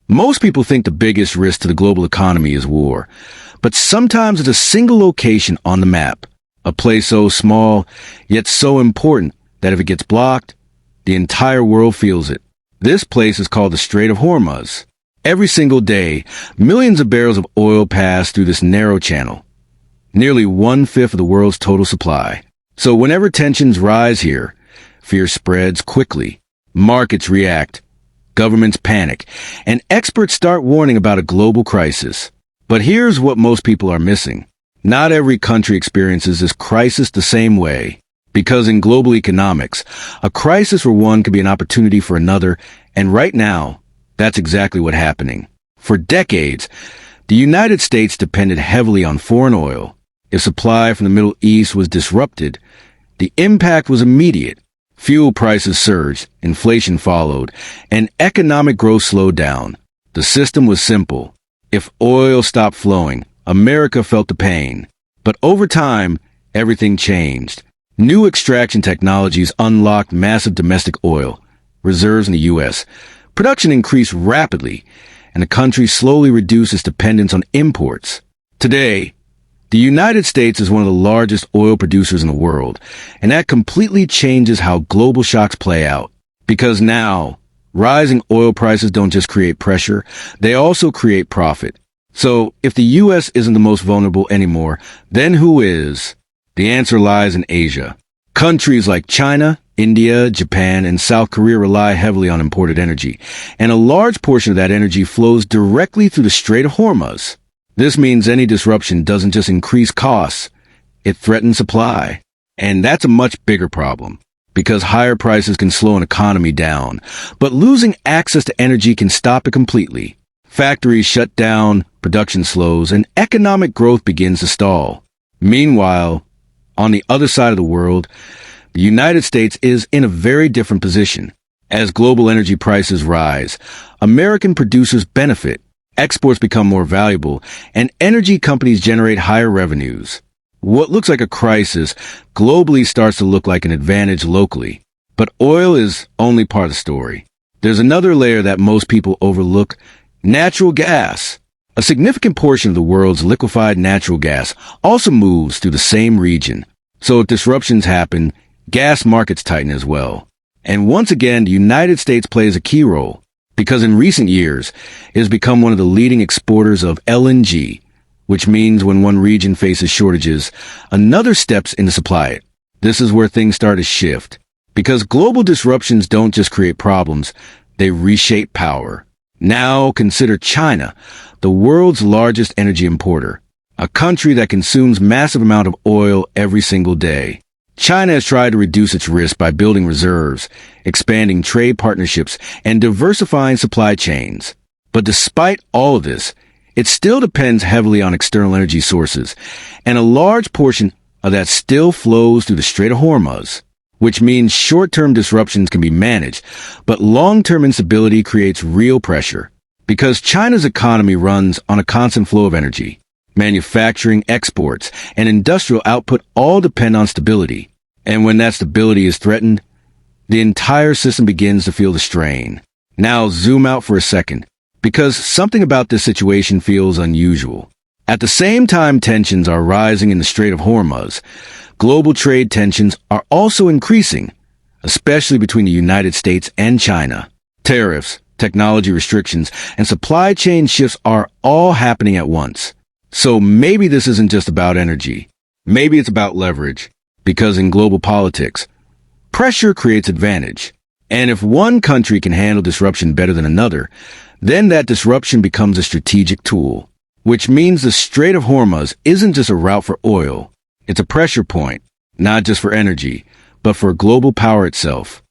Most people think the biggest risk to the global economy is war, but sometimes it's a single location on the map, a place so small, yet so important that if it gets blocked, the entire world feels it. This place is called the Strait of Hormuz. Every single day, millions of barrels of oil pass through this narrow channel, nearly 1/5 of the world's total supply. So whenever tensions rise here, fear spreads quickly, markets react, governments panic, and experts start warning about a global crisis. But here's what most people are missing. Not every country experiences this crisis the same way. Because in global economics, a crisis for one could be an opportunity for another, and right now, that's exactly what's happening. For decades, the United States depended heavily on foreign oil. If supply from the Middle East was disrupted, the impact was immediate. Fuel prices surged, inflation followed, and economic growth slowed down. The system was simple. If oil stopped flowing, America felt the pain. But over time, everything changed. New extraction technologies unlocked massive domestic oil reserves in the U.S. Production increased rapidly, and the country slowly reduced its dependence on imports. Today, the United States is one of the largest oil producers in the world, and that completely changes how global shocks play out. Because now, rising oil prices don't just create pressure, they also create profit. So, if the U.S. isn't the most vulnerable anymore, then who is? The answer lies in Asia. Countries like China, India, Japan, and South Korea rely heavily on imported energy, and a large portion of that energy flows directly through the Strait of Hormuz. This means any disruption doesn't just increase costs, it threatens supply. And that's a much bigger problem, because higher prices can slow an economy down, but losing access to energy can stop it completely. Factories shut down, production slows, and economic growth begins to stall. Meanwhile, on the other side of the world, the United States is in a very different position. As global energy prices rise, American producers benefit. Exports become more valuable, and energy companies generate higher revenues. What looks like a crisis globally starts to look like an advantage locally. But oil is only part of the story. There's another layer that most people overlook: natural gas. A significant portion of the world's liquefied natural gas also moves through the same region. So if disruptions happen, gas markets tighten as well. And once again, the United States plays a key role, because in recent years, it has become one of the leading exporters of LNG, which means when one region faces shortages, another steps in to supply it. This is where things start to shift, because global disruptions don't just create problems, they reshape power. Now consider China, the world's largest energy importer, a country that consumes massive amount of oil every single day. China has tried to reduce its risk by building reserves, expanding trade partnerships, and diversifying supply chains. But despite all of this, it still depends heavily on external energy sources, and a large portion of that still flows through the Strait of Hormuz, which means short-term disruptions can be managed, but long-term instability creates real pressure. Because China's economy runs on a constant flow of energy. Manufacturing, exports, and industrial output all depend on stability. And when that stability is threatened, the entire system begins to feel the strain. Now zoom out for a second, because something about this situation feels unusual. At the same time tensions are rising in the Strait of Hormuz, global trade tensions are also increasing, especially between the United States and China. Tariffs, technology restrictions, and supply chain shifts are all happening at once. So maybe this isn't just about energy. Maybe it's about leverage. Because in global politics, pressure creates advantage. And if one country can handle disruption better than another, then that disruption becomes a strategic tool. Which means the Strait of Hormuz isn't just a route for oil. It's a pressure point, not just for energy, but for global power itself.